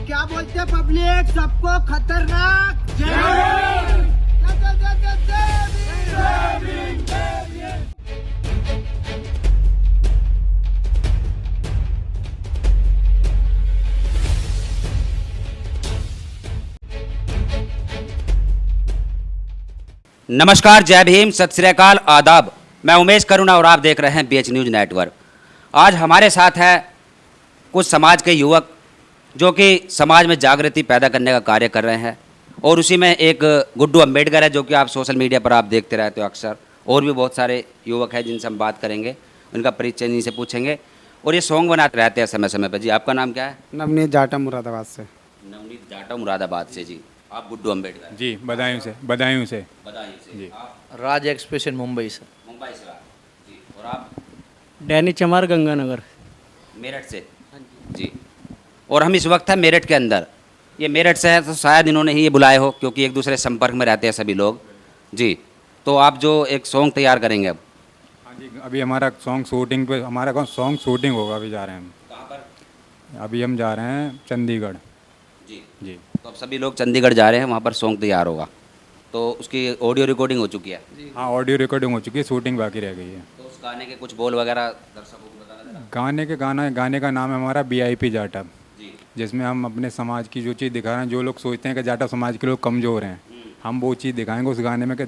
क्या बोलते पब्लिक, सबको खतरनाक जय भीम। जय जय जय जय भीम। नमस्कार, जय भीम, सत श्री अकाल, आदाब। मैं उमेश करुणा और आप देख रहे हैं BH न्यूज़ नेटवर्क। आज हमारे साथ है कुछ समाज के युवक जो कि समाज में जागृति पैदा करने का कार्य कर रहे हैं, और उसी में एक गुड्डू अम्बेडकर है जो कि आप सोशल मीडिया पर आप देखते रहते हो अक्सर। और भी बहुत सारे युवक हैं जिनसे हम बात करेंगे, उनका परिचय इन्हीं से पूछेंगे। और ये सॉन्ग बनाते रहते हैं समय समय पर। जी, आपका नाम क्या है? नवनीत जाटव मुरादाबाद से। नवनीत जाटव मुरादाबाद से। जी, आप गुड्डू अम्बेडकर? जी, बदायूं से। बदायूं से जी। आप राज एक्सप्रेशन मुंबई से। मुंबई से आप? जी। और आप? डैनी चमार, गंगानगर। मेरठ से। जी। और हम इस वक्त हैं मेरठ के अंदर। ये मेरठ से है तो शायद इन्होंने ही ये बुलाए हो, क्योंकि एक दूसरे संपर्क में रहते हैं सभी लोग। जी। तो आप जो एक सॉन्ग तैयार करेंगे अब? हाँ जी, अभी हमारा सॉन्ग शूटिंग पे, हमारा सॉन्ग शूटिंग होगा। अभी जा रहे हैं हम। कहाँ पर? अभी हम जा रहे हैं चंडीगढ़। जी। जी। तो अब सभी लोग चंडीगढ़ जा रहे हैं, वहाँ पर सॉन्ग तैयार होगा। तो उसकी ऑडियो रिकॉर्डिंग हो चुकी है? हाँ, ऑडियो रिकॉर्डिंग हो चुकी है, शूटिंग बाकी रह गई है। तो उस गाने के कुछ बोल वगैरह दर्शकों को बताना जरा। गाने का नाम है हमारा VIP जाटव, जी। जिसमें हम अपने समाज की जो चीज़ दिखा रहे हैं। जो लोग सोचते हैं कि जाटव समाज के लोग कमज़ोर हैं, हम वो चीज़ दिखाएंगे उस गाने में कि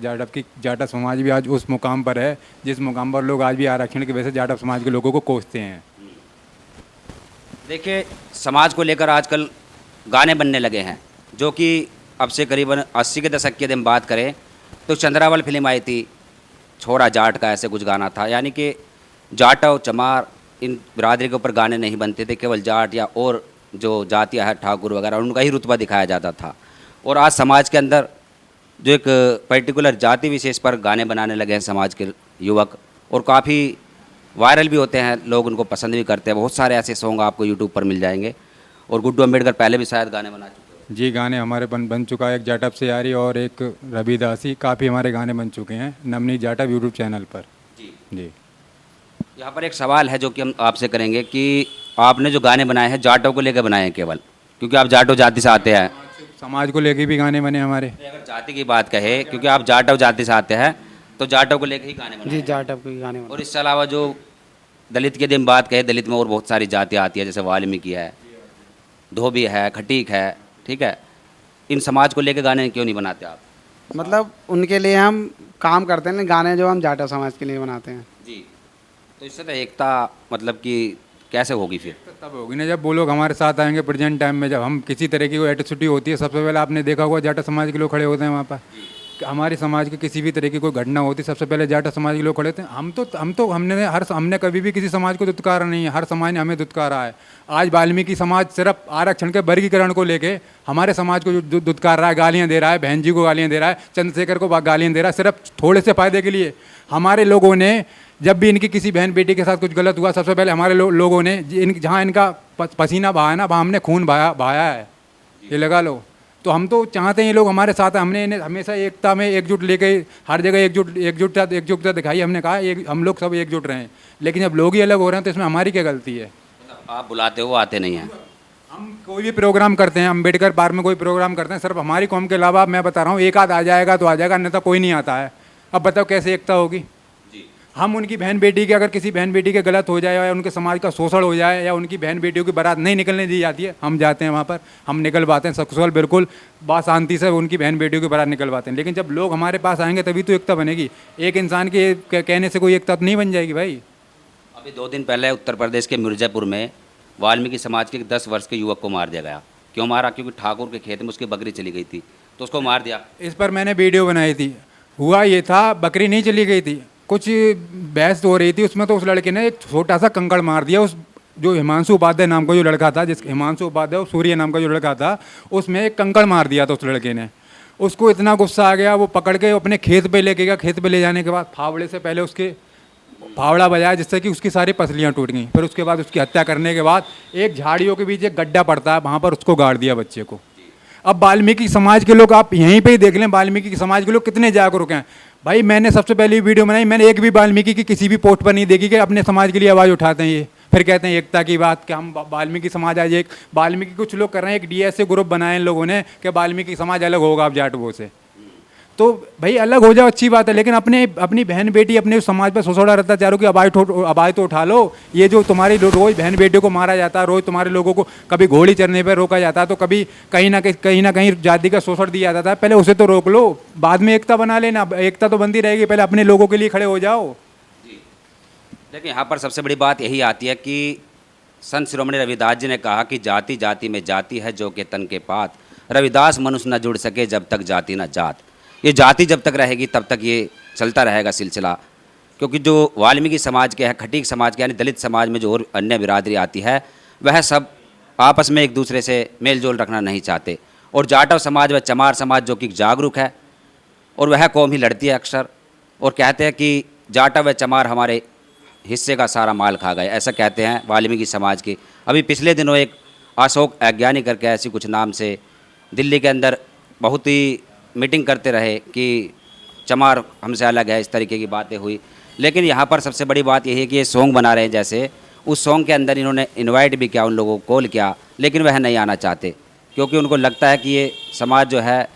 जाटव समाज भी आज उस मुकाम पर है जिस मुकाम पर लोग आज भी आरक्षण की वजह से जाटव समाज के लोगों को कोसते हैं। देखिए, समाज को लेकर आजकल गाने बनने लगे हैं, जो कि अब से करीबन 80 के दशक की यदि हम बात करें तो चंद्रावल फिल्म आई थी, छोरा जाट का ऐसे कुछ गाना था। यानी कि जाटव चमार इन बिरादरी के ऊपर गाने नहीं बनते थे, केवल जाट या और जो जातियाँ है ठाकुर वगैरह, उनका ही रुतबा दिखाया जाता था। और आज समाज के अंदर जो एक पर्टिकुलर जाति विशेष पर गाने बनाने लगे हैं समाज के युवक, और काफ़ी वायरल भी होते हैं, लोग उनको पसंद भी करते हैं। बहुत सारे ऐसे सॉन्ग आपको यूट्यूब पर मिल जाएंगे। और गुड्डू अम्बेडकर पहले भी शायद गाने बना चुके हैं। जी, गाने हमारे बन चुका है। एक जाटव से यारी और एक रविदासी, काफ़ी हमारे गाने बन चुके हैं नवनीत जाटव यूट्यूब चैनल पर। जी। यहाँ पर एक सवाल है जो कि हम आपसे करेंगे कि आपने जो गाने बनाए हैं जाटों को लेकर बनाए हैं केवल, क्योंकि आप जाटो जाति से आते हैं। समाज को लेके भी गाने बने हमारे। अगर जाति की बात कहे, क्योंकि आप जाटव जाति से आते हैं, तो जाटों को लेकर ही गाने बनाए जी, हैं। जाटव के गाने और इसके अलावा जो दलित की यदि हम बात कहें, दलित में और बहुत सारी जातियाँ आती है, जैसे वाल्मीकि है, धोबी है, खटीक है, ठीक है। इन समाज को लेकर गाने क्यों नहीं बनाते आप? मतलब उनके लिए हम काम करते हैं, गाने जो हम जाटव समाज के लिए बनाते हैं। जी। तो इससे तो एकता मतलब कि कैसे होगी फिर? तब होगी ना जब वो लोग हमारे साथ आएंगे प्रेजेंट टाइम में, जब हम किसी तरह की कोई एट्रोसिटी होती है। सबसे पहले आपने देखा होगा जाटव समाज के लोग खड़े होते हैं वहाँ पर। हमारे समाज की किसी भी तरह की कोई घटना होती, सबसे पहले जाटव समाज के लोग खड़े होते हैं। हमने कभी भी किसी समाज को दुत्कारा नहीं है, हर समाज ने हमें दुत्कारा है। आज वाल्मीकि समाज सिर्फ आरक्षण के वर्गीकरण को लेके हमारे समाज को जो दुत्कार रहा है, गालियाँ दे रहा है, बहन जी को गालियाँ दे रहा है, चंद्रशेखर को गालियाँ दे रहा है, सिर्फ थोड़े से फ़ायदे के लिए। हमारे लोगों ने जब भी इनकी किसी बहन बेटी के साथ कुछ गलत हुआ, सबसे पहले हमारे लोगों ने जहाँ इनका पसीना बहाया ना, वहाँ हमने खून बहाया है, ये लगा लो। तो हम तो चाहते हैं ये लोग हमारे साथ हैं। हमने इन्हें हमेशा एकता में एकजुट लेके हर जगह एकजुटता दिखाई। हमने कहा हम लोग सब एकजुट रहें, लेकिन जब लोग ही अलग हो रहे हैं तो इसमें हमारी क्या गलती है? आप बुलाते हो, आते नहीं हैं। हम कोई भी प्रोग्राम करते हैं, अम्बेडकर पार्क में कोई प्रोग्राम करते हैं, सिर्फ हमारी कौम के अलावा मैं बता रहा हूँ एक आध आ जाएगा तो आ जाएगा, अन्यथा कोई नहीं आता है। अब बताओ कैसे एकता होगी? हम उनकी बहन बेटी के, अगर किसी बहन बेटी के गलत हो जाए या उनके समाज का शोषण हो जाए या उनकी बहन बेटियों की बारात नहीं निकलने दी जाती है, हम जाते हैं वहाँ पर, हम निकलवाते हैं सकुशल, बिल्कुल बाशांति से उनकी बहन बेटियों की बारात निकलवाते हैं। लेकिन जब लोग हमारे पास आएंगे तभी तो एकता बनेगी। एक इंसान के कहने से कोई एकता नहीं बन जाएगी भाई। अभी 2 दिन पहले उत्तर प्रदेश के मिर्ज़ापुर में वाल्मीकि समाज के 10 वर्ष के युवक को मार दिया गया। क्यों मारा? क्योंकि ठाकुर के खेत में उसकी बकरी चली गई थी, तो उसको मार दिया। इस पर मैंने वीडियो बनाई थी। हुआ ये था, बकरी नहीं चली गई थी, कुछ बहस हो रही थी उसमें, तो उस लड़के ने एक छोटा सा कंकड़ मार दिया। उस जो हिमांशु उपाध्याय नाम का जो लड़का था, जिस हिमांशु उपाध्याय सूर्य नाम का जो लड़का था, उसमें एक कंकड़ मार दिया था उस लड़के ने। उसको इतना गुस्सा आ गया, वो पकड़ के अपने खेत पे लेके गया। खेत पे ले जाने के बाद फावड़े से पहले उसके फावड़ा बजाया, जिससे कि उसकी सारी पसलियाँ टूट गई। फिर उसके बाद उसकी हत्या करने के बाद एक झाड़ियों के बीच एक गड्ढा पड़ता है, वहाँ पर उसको गाड़ दिया बच्चे को। अब वाल्मीकि समाज के लोग, आप यहीं पे ही देख लें, वाल्मीकि समाज के लोग कितने जागरूक हैं भाई। मैंने सबसे पहली वीडियो बनाई, मैंने एक भी वाल्मीकि की किसी भी पोस्ट पर नहीं देखी कि अपने समाज के लिए आवाज़ उठाते हैं ये। फिर कहते हैं एकता की बात कि हम वाल्मीकि समाज आज एक वाल्मीकि कुछ लोग कर रहे हैं, एक डीएसए ग्रुप बनाए इन लोगों ने कि वाल्मीकि समाज अलग होगा अब जाट वो से। तो भाई अलग हो जाओ अच्छी बात है, लेकिन अपनी बहन बेटी अपने उस समाज पर सोचो रहता चारों की आवाज़ तो उठा लो। ये जो तुम्हारी रोज़ बहन बेटियों को मारा जाता है, रोज़ तुम्हारे लोगों को कभी घोड़ी चरने पर रोका जाता है, तो कभी कहीं ना कहीं जाति का शोषण दिया जाता है, पहले उसे तो रोक लो, बाद में एकता बना लेना। एकता तो बनती रहेगी, पहले अपने लोगों के लिए खड़े हो जाओ। देखिए यहाँ पर सबसे बड़ी बात यही आती है कि संत शिरोमणि रविदास जी ने कहा कि जाति जाति में जाति है जो के तन के पात, रविदास मनुष्य न जुड़ सके जब तक जाति न जात। ये जाति जब तक रहेगी तब तक ये चलता रहेगा सिलसिला, क्योंकि जो वाल्मीकि समाज के है, खटीक समाज के यानी दलित समाज में जो और अन्य बिरादरी आती है, वह सब आपस में एक दूसरे से मेल जोल रखना नहीं चाहते। और जाटव समाज व चमार समाज जो कि जागरूक है, और वह कौम ही लड़ती है अक्सर, और कहते हैं कि जाटव व चमार हमारे हिस्से का सारा माल खा गए, ऐसा कहते हैं वाल्मीकि समाज के। अभी पिछले दिनों एक अशोक अज्ञानी करके ऐसी कुछ नाम से दिल्ली के अंदर बहुत ही मीटिंग करते रहे कि चमार हमसे अलग है, इस तरीके की बातें हुई। लेकिन यहाँ पर सबसे बड़ी बात यही है कि ये सॉन्ग बना रहे हैं, जैसे उस सॉन्ग के अंदर इन्होंने इनवाइट भी किया, उन लोगों को कॉल किया, लेकिन वह नहीं आना चाहते, क्योंकि उनको लगता है कि ये समाज जो है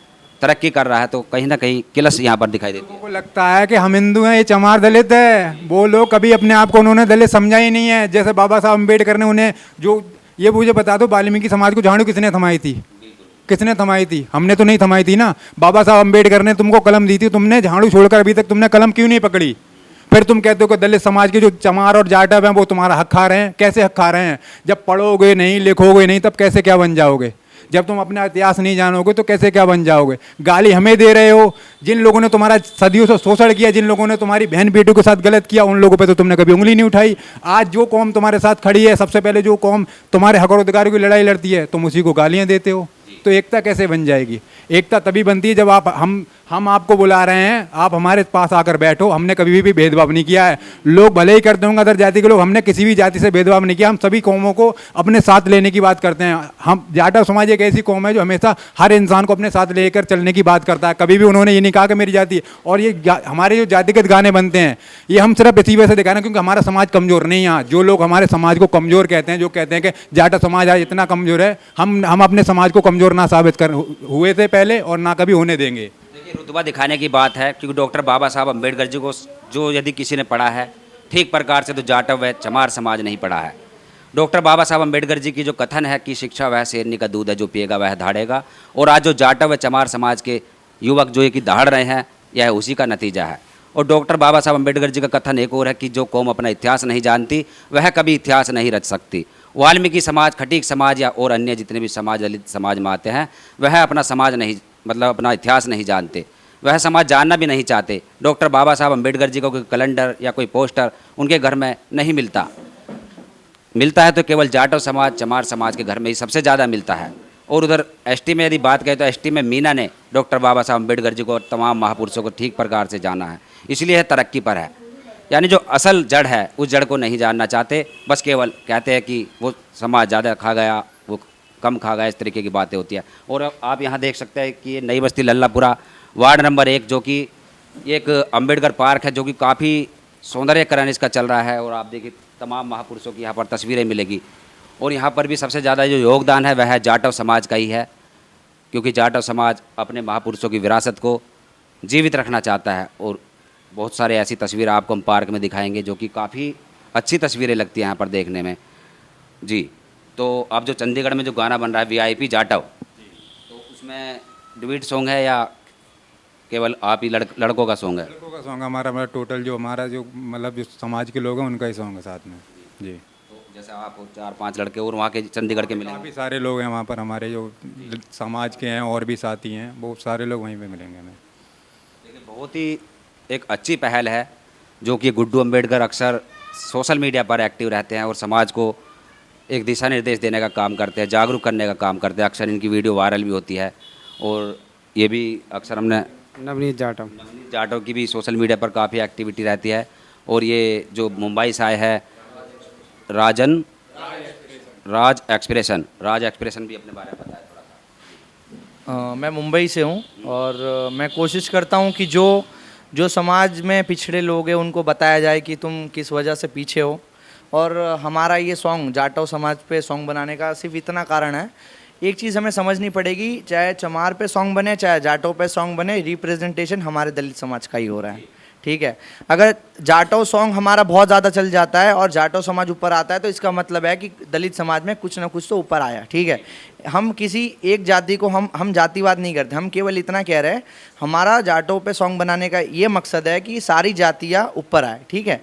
तरक्की कर रहा है, तो कहीं ना कहीं किलस यहाँ पर दिखाई देती है। उनको लगता है कि हम हिंदू हैं, ये चमार दलित है। वो लोग कभी अपने आप को उन्होंने दलित समझा ही नहीं है। जैसे बाबा साहब अम्बेडकर ने उन्हें जो, ये मुझे बता दो, वाल्मीकि समाज को झाड़ू किसने थमाई थी? किसने थमाई थी? हमने तो नहीं थमाई थी ना। बाबा साहब अम्बेडकर ने तुमको कलम दी थी, तुमने झाड़ू छोड़कर अभी तक तुमने कलम क्यों नहीं पकड़ी? फिर तुम कहते हो कि दलित समाज के जो चमार और जाटव हैं वो तुम्हारा हक खा रहे हैं। कैसे हक खा रहे हैं? जब पढ़ोगे नहीं, लिखोगे नहीं, तब कैसे क्या बन जाओगे? जब तुम अपना इतिहास नहीं जानोगे तो कैसे क्या बन जाओगे? गाली हमें दे रहे हो। जिन लोगों ने तुम्हारा सदियों से शोषण किया, जिन लोगों ने तुम्हारी बहन बेटियों के साथ गलत किया, उन लोगों पे तो तुमने कभी उंगली नहीं उठाई। आज जो कौम तुम्हारे साथ खड़ी है, सबसे पहले जो कौम तुम्हारे हक और अधिकारों की लड़ाई लड़ती है, तुम उसी को गालियाँ देते हो। तो एकता कैसे बन जाएगी? एकता तभी बनती है जब हम आपको बुला रहे हैं, आप हमारे पास आकर बैठो। हमने कभी भी भेदभाव नहीं किया है। लोग भले ही करते होंगे अदर जाति के लोग, हमने किसी भी जाति से भेदभाव नहीं किया। हम सभी कौमों को अपने साथ लेने की बात करते हैं। हम जाटव समाज एक ऐसी कौम है जो हमेशा हर इंसान को अपने साथ लेकर चलने की बात करता है। कभी भी उन्होंने ये नहीं कहा कि मेरी जाति। और ये हमारे जो जातिगत गाने बनते हैं, ये हम सिर्फ इसी वजह से दिखा रहे हैं क्योंकि हमारा समाज कमजोर नहीं है। जो लोग हमारे समाज को कमजोर कहते हैं, जो कहते हैं कि जाटव समाज आज इतना कमजोर है, हम अपने समाज को कमजोर ना साबित कर हुए थे पहले और ना कभी होने देंगे। देखिए रुतबा दिखाने की बात है, क्योंकि डॉक्टर बाबा साहब अम्बेडकर जी को जो यदि किसी ने पढ़ा है ठीक प्रकार से, तो जाटव व चमार समाज नहीं पढ़ा है। डॉक्टर बाबा साहब अम्बेडकर जी की जो कथन है कि शिक्षा वह शेरनी का दूध है, जो पिएगा वह धाड़ेगा, और आज जो जाटव व चमार समाज के युवक जो ये कि दहाड़ रहे हैं, यह उसी का नतीजा है। और डॉक्टर बाबा साहब अम्बेडकर जी का कथन एक और है कि जो कौम अपना इतिहास नहीं जानती वह कभी इतिहास नहीं रच सकती। वाल्मीकि समाज, खटीक समाज या और अन्य जितने भी समाज दलित समाज में आते हैं, वह अपना समाज नहीं, मतलब अपना इतिहास नहीं जानते, वह समाज जानना भी नहीं चाहते। डॉक्टर बाबा साहब अम्बेडकर जी को कोई कैलेंडर या कोई पोस्टर उनके घर में नहीं मिलता, मिलता है तो केवल जाटव समाज, चमार समाज के घर में ही सबसे ज़्यादा मिलता है। और उधर एसटी में यदि बात करें तो एसटी में मीना ने डॉक्टर बाबा साहब अम्बेडकर जी को और तमाम महापुरुषों को ठीक प्रकार से जाना है, इसलिए तरक्की पर है। यानी जो असल जड़ है उस जड़ को नहीं जानना चाहते, बस केवल कहते हैं कि वो समाज ज़्यादा खा गया, वो कम खा गया, इस तरीके की बातें होती है। और आप यहाँ देख सकते हैं कि ये नई बस्ती लल्लापुरा वार्ड नंबर 1 जो कि एक अम्बेडकर पार्क है, जो कि काफ़ी सौंदर्यकरण इसका चल रहा है। और आप देखिए तमाम महापुरुषों की यहाँ पर तस्वीरें मिलेगी। और यहाँ पर भी सबसे ज़्यादा जो योगदान है वह जाटव समाज का ही है, क्योंकि जाटव समाज अपने महापुरुषों की विरासत को जीवित रखना चाहता है। और बहुत सारे ऐसी तस्वीरें आपको हम पार्क में दिखाएंगे जो कि काफ़ी अच्छी तस्वीरें लगती हैं यहाँ पर देखने में जी। तो अब जो चंडीगढ़ में जो गाना बन रहा है VIP जाटव, तो उसमें डुएट सॉन्ग है या केवल आप ही लड़कों का सॉन्ग है? लड़कों का सॉन्ग हमारा, मतलब टोटल जो हमारा जो मतलब जो समाज के लोग हैं उनका ही सॉन्ग है साथ में जी। तो जैसे आप 4-5 लड़के और वहाँ के चंडीगढ़ के मिलेंगे? काफ़ी सारे लोग हैं वहाँ पर, हमारे जो समाज के हैं और भी साथी हैं, बहुत सारे लोग वहीं पे मिलेंगे हमें। देखिए बहुत ही एक अच्छी पहल है जो कि गुड्डू अम्बेडकर अक्सर सोशल मीडिया पर एक्टिव रहते हैं और समाज को एक दिशा निर्देश देने का काम करते हैं, जागरूक करने का काम करते हैं। अक्सर इनकी वीडियो वायरल भी होती है। और ये भी अक्सर हमने नवनीत जाटव की भी सोशल मीडिया पर काफ़ी एक्टिविटी रहती है। और ये जो मुंबई से आए हैं राज एक्सप्रेशन भी अपने बारे में बताएं थोड़ा सा। मैं मुंबई से हूँ और मैं कोशिश करता हूँ कि जो समाज में पिछड़े लोग हैं उनको बताया जाए कि तुम किस वजह से पीछे हो, और हमारा ये सॉन्ग जाटव समाज पे सॉन्ग बनाने का सिर्फ इतना कारण है, एक चीज़ हमें समझनी पड़ेगी, चाहे चमार पे सॉन्ग बने चाहे जाटव पे सॉन्ग बने, रिप्रेजेंटेशन हमारे दलित समाज का ही हो रहा है, ठीक है। अगर जाटव सॉन्ग हमारा बहुत ज़्यादा चल जाता है और जाटव समाज ऊपर आता है तो इसका मतलब है कि दलित समाज में कुछ ना कुछ तो ऊपर आया, ठीक है। हम किसी एक जाति को हम जातिवाद नहीं करते, हम केवल इतना कह रहे हैं हमारा जाटव पे सॉन्ग बनाने का ये मकसद है कि सारी जातियाँ ऊपर आए, ठीक है।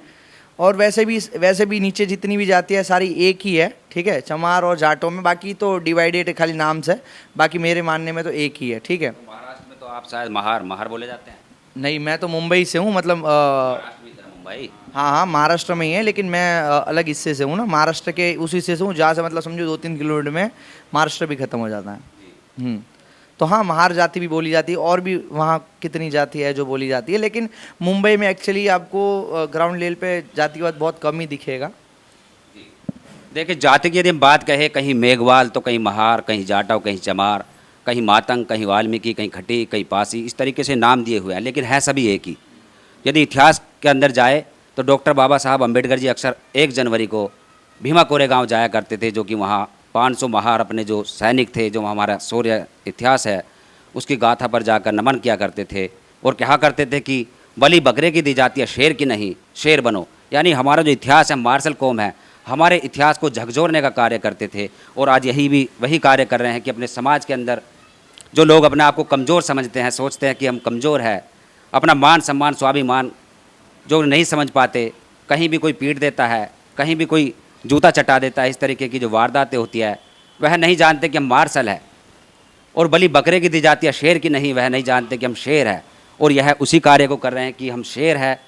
और वैसे भी नीचे जितनी भी जाति है सारी एक ही है, ठीक है, चमार और जाटों में, बाकी तो डिवाइडेड खाली नाम से, बाकी मेरे मानने में तो एक ही है, ठीक है। महाराष्ट्र में तो आप शायद महार बोले जाते हैं। नहीं, मैं तो मुंबई से हूँ, मतलब मुंबई, हाँ महाराष्ट्र में ही है, लेकिन मैं अलग हिस्से से हूँ ना, महाराष्ट्र के उस हिस्से से हूँ जहाँ से मतलब समझो 2-3 किलोमीटर में महाराष्ट्र भी खत्म हो जाता है। तो हाँ, महार जाति भी बोली जाती है, और भी वहाँ कितनी जाति है जो बोली जाती है, लेकिन मुंबई में एक्चुअली आपको ग्राउंड लेवल पे जातिवाद बहुत कम ही दिखेगा। देखिए, जाति की यदि हम बात कहें, कहीं मेघवाल तो कहीं महार, कहीं जाटव, कहीं चमार, कहीं मातंग, कहीं वाल्मीकि, कहीं खटी, कहीं पासी, इस तरीके से नाम दिए हुए हैं, लेकिन है सभी एक ही। यदि इतिहास के अंदर जाए तो डॉक्टर बाबा साहब अम्बेडकर जी अक्सर 1 जनवरी को भीमा कोरेगांव जाया करते थे, जो कि वहाँ 500 महार अपने जो सैनिक थे, जो हमारा शौर्य इतिहास है उसकी गाथा पर जाकर नमन किया करते थे और कहा करते थे कि बलि बकरे की दी जाती है, शेर की नहीं, शेर बनो। यानी हमारा जो इतिहास है, मार्शल कौम है, हमारे इतिहास को झकझोरने का कार्य करते थे। और आज वही कार्य कर रहे हैं कि अपने समाज के अंदर जो लोग अपने आप को कमज़ोर समझते हैं, सोचते हैं कि हम कमज़ोर है, अपना मान सम्मान स्वाभिमान जो नहीं समझ पाते, कहीं भी कोई पीट देता है, कहीं भी कोई जूता चटा देता है, इस तरीके की जो वारदातें होती है, वह नहीं जानते कि हम मार्शल है। और बलि बकरे की दी जाती है, शेर की नहीं, वह नहीं जानते कि हम शेर है। और यह उसी कार्य को कर रहे हैं कि हम शेर है,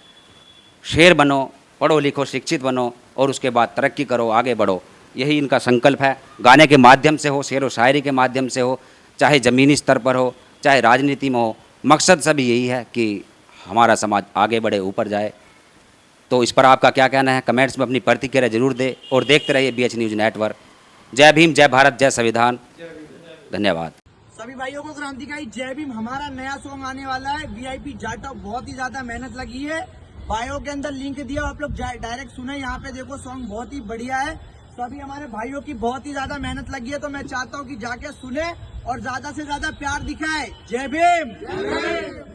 शेर बनो, पढ़ो लिखो, शिक्षित बनो और उसके बाद तरक्की करो, आगे बढ़ो। यही इनका संकल्प है। गाने के माध्यम से हो, शेर व शायरी के माध्यम से हो, चाहे ज़मीनी स्तर पर हो, चाहे राजनीति में हो, मकसद सभी यही है कि हमारा समाज आगे बढ़े, ऊपर जाए। तो इस पर आपका क्या कहना है? कमेंट्स में अपनी प्रतिक्रिया जरूर दे और देखते रहिए BH न्यूज़ नेटवर्क। जय भीम, जय भारत, जय संविधान। धन्यवाद। सभी भाइयों को क्रांतिकारी जय भीम। हमारा नया सॉन्ग आने वाला है VIP जाटव, बहुत ही ज्यादा मेहनत लगी है, बायो के अंदर लिंक दिया, आप लोग डायरेक्ट सुने, यहाँ पे देखो सॉन्ग बहुत ही बढ़िया है। सभी हमारे भाइयों की बहुत ही ज्यादा मेहनत लगी है, तो मैं चाहता हूँ कि जाके सुने और ज्यादा से ज्यादा प्यार दिखाए। जय भीम।